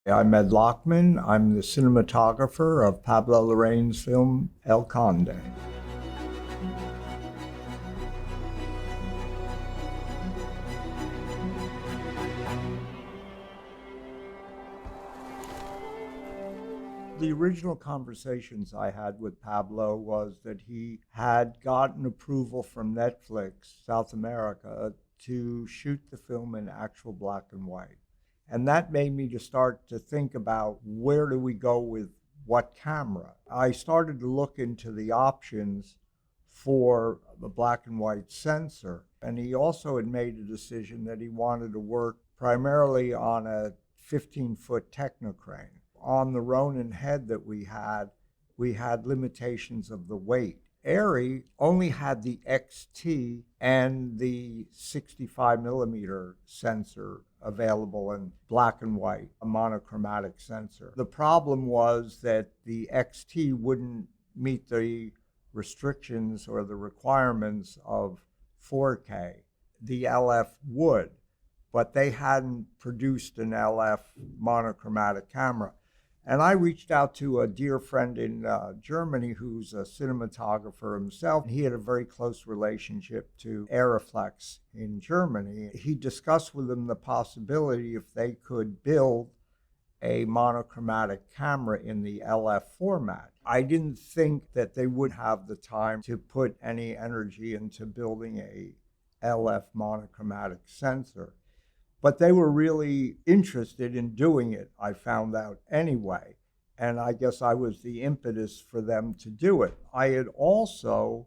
I'm Ed Lachman. I'm the cinematographer of Pablo Larraín's film El Conde. The original conversations I had with Pablo was that he had gotten approval from Netflix, South America, to shoot the film in actual black and white. And that made me to start to think about where do we go with what camera. I started to look into the options for the black and white sensor. And he also had made a decision that he wanted to work primarily on a 15-foot technocrane. On the Ronin head that we had limitations of the weight. Arri only had the XT and the 65 millimeter sensor available in black and white, a monochromatic sensor. The problem was that the XT wouldn't meet the restrictions or the requirements of 4K. The LF would, but they hadn't produced an LF monochromatic camera. And I reached out to a dear friend in Germany who's a cinematographer himself. He had a very close relationship to Arriflex in Germany. He discussed with them the possibility if they could build a monochromatic camera in the LF format. I didn't think that they would have the time to put any energy into building a LF monochromatic sensor. But they were really interested in doing it, I found out anyway. And I guess I was the impetus for them to do it. I had also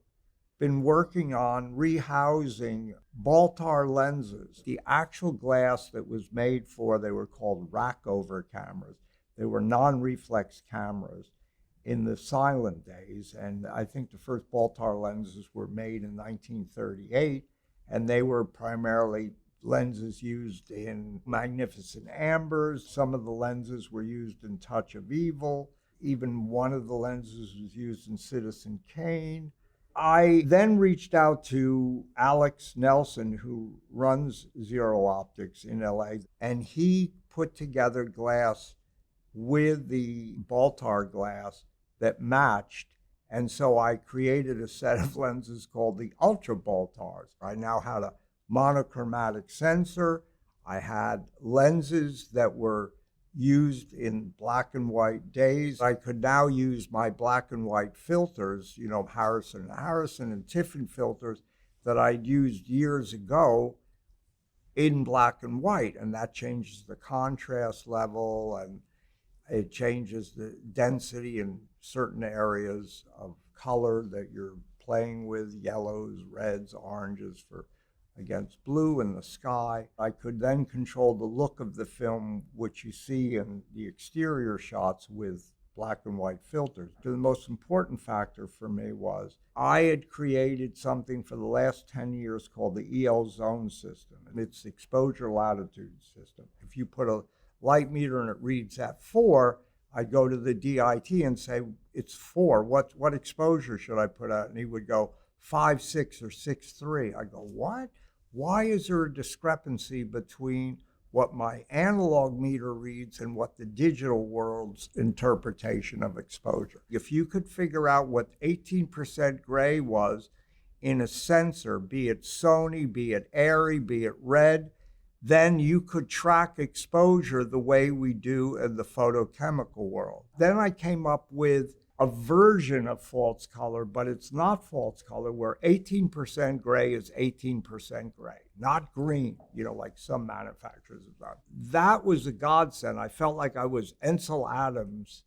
been working on rehousing Baltar lenses. The actual glass that was made for, they were called rack-over cameras. They were non-reflex cameras in the silent days. And I think the first Baltar lenses were made in 1938, and they were primarily lenses used in Magnificent Ambers. Some of the lenses were used in Touch of Evil. Even one of the lenses was used in Citizen Kane. I then reached out to Alex Nelson, who runs Zero Optics in LA, and he put together glass with the Baltar glass that matched. And so I created a set of lenses called the Ultra Baltars. I now had a monochromatic sensor. I had lenses that were used in black and white days. I could now use my black and white filters, Harrison and Tiffin filters that I'd used years ago in black and white. And that changes the contrast level and it changes the density in certain areas of color that you're playing with, yellows, reds, oranges against blue in the sky. I could then control the look of the film, which you see in the exterior shots with black and white filters. The most important factor for me was I had created something for the last 10 years called the EL zone system, and it's the exposure latitude system. If you put a light meter and it reads at 4, I'd go to the DIT and say, it's 4, what exposure should I put out? And he would go 5, 6, or 6.3. I go, what? Why is there a discrepancy between what my analog meter reads and what the digital world's interpretation of exposure? If you could figure out what 18% gray was in a sensor, be it Sony, be it Arri, be it Red, then you could track exposure the way we do in the photochemical world. Then I came up with a version of false color, but it's not false color, where 18% gray is 18% gray, not green, like some manufacturers have done. That was a godsend. I felt like I was Ansel Adams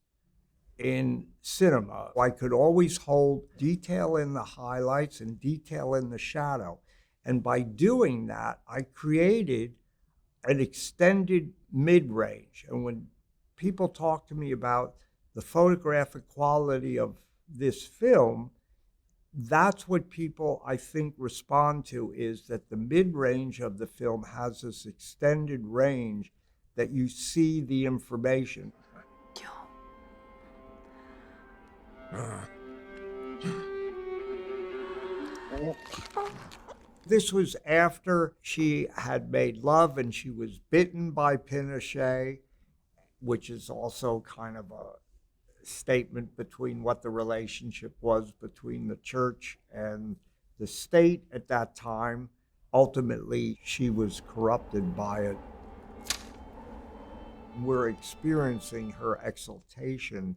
in cinema. I could always hold detail in the highlights and detail in the shadow. And by doing that, I created an extended mid-range. And when people talk to me about the photographic quality of this film, that's what people, I think, respond to, is that the mid-range of the film has this extended range that you see the information. This was after she had made love and she was bitten by Pinochet. which is also kind of a statement between what the relationship was between the church and the state at that time. Ultimately, she was corrupted by it. We're experiencing her exaltation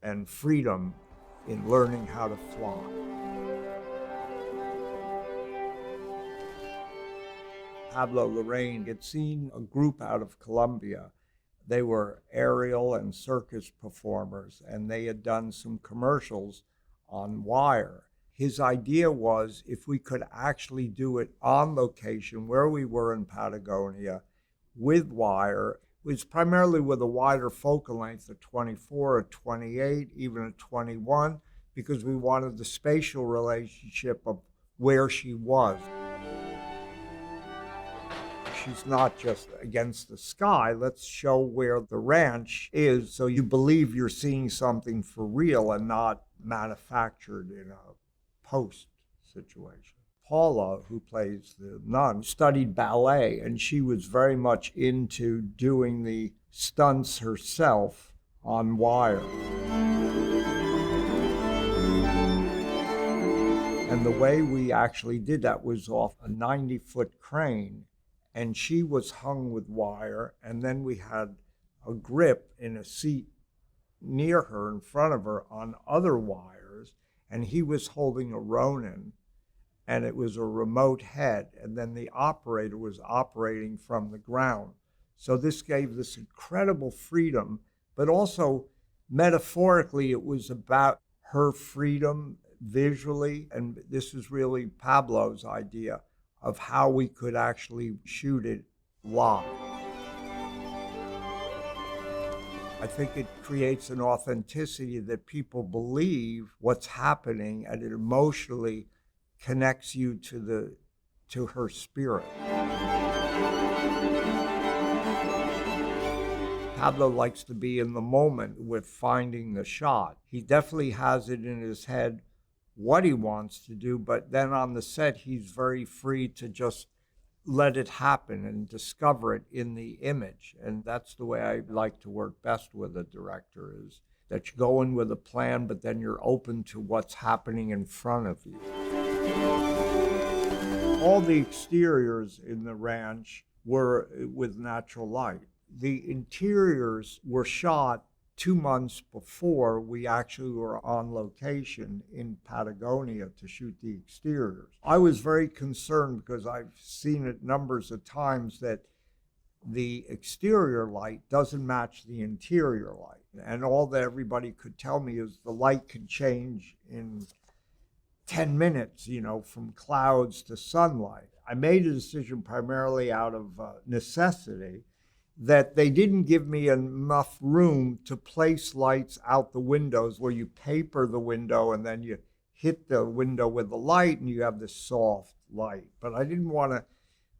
and freedom in learning how to fly. Pablo Larraín had seen a group out of Colombia. They were aerial and circus performers, and they had done some commercials on wire. His idea was if we could actually do it on location where we were in Patagonia with wire. It was primarily with a wider focal length of 24 or 28, even a 21, because we wanted the spatial relationship of where she was. She's not just against the sky. Let's show where the ranch is so you believe you're seeing something for real and not manufactured in a post situation. Paula, who plays the nun, studied ballet, and she was very much into doing the stunts herself on wire. And the way we actually did that was off a 90-foot crane, and she was hung with wire, and then we had a grip in a seat near her, in front of her, on other wires, and he was holding a Ronin, and it was a remote head, and then the operator was operating from the ground. So this gave this incredible freedom, but also metaphorically, it was about her freedom visually, and this is really Pablo's idea of how we could actually shoot it live. I think it creates an authenticity that people believe what's happening, and it emotionally connects you to her spirit. Pablo likes to be in the moment with finding the shot. He definitely has it in his head what he wants to do, but then on the set, he's very free to just let it happen and discover it in the image. And that's the way I like to work best with a director, is that you go in with a plan, but then you're open to what's happening in front of you. All the exteriors in the ranch were with natural light. The interiors were shot 2 months before we actually were on location in Patagonia to shoot the exteriors. I was very concerned because I've seen it numbers of times that the exterior light doesn't match the interior light. And all that everybody could tell me is the light could change in 10 minutes, from clouds to sunlight. I made a decision primarily out of necessity that they didn't give me enough room to place lights out the windows where you paper the window and then you hit the window with the light and you have this soft light. But I didn't want to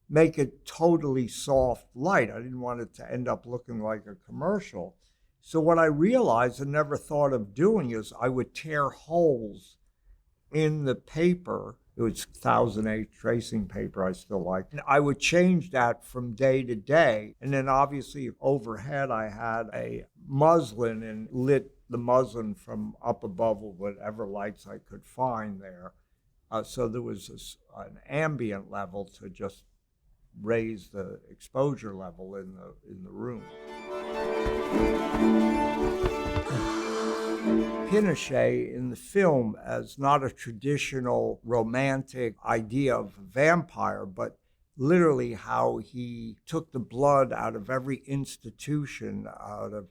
make it totally soft light. I didn't want it to end up looking like a commercial. So what I realized and never thought of doing is I would tear holes in the paper. It was 1008 tracing paper I still like. And I would change that from day to day. And then obviously overhead I had a muslin and lit the muslin from up above with whatever lights I could find there. So there was an ambient level to just raise the exposure level in the room. Pinochet in the film as not a traditional romantic idea of a vampire, but literally how he took the blood out of every institution, out of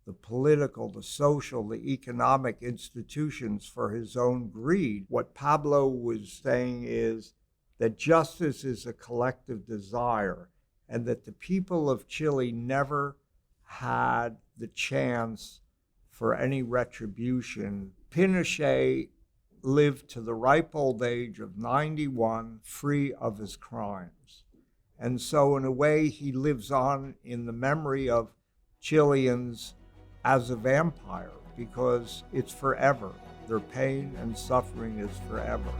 the political, the social, the economic institutions for his own greed. What Pablo was saying is that justice is a collective desire, and that the people of Chile never had the chance for any retribution. Pinochet lived to the ripe old age of 91, free of his crimes. And so in a way, he lives on in the memory of Chileans as a vampire, because it's forever. Their pain and suffering is forever.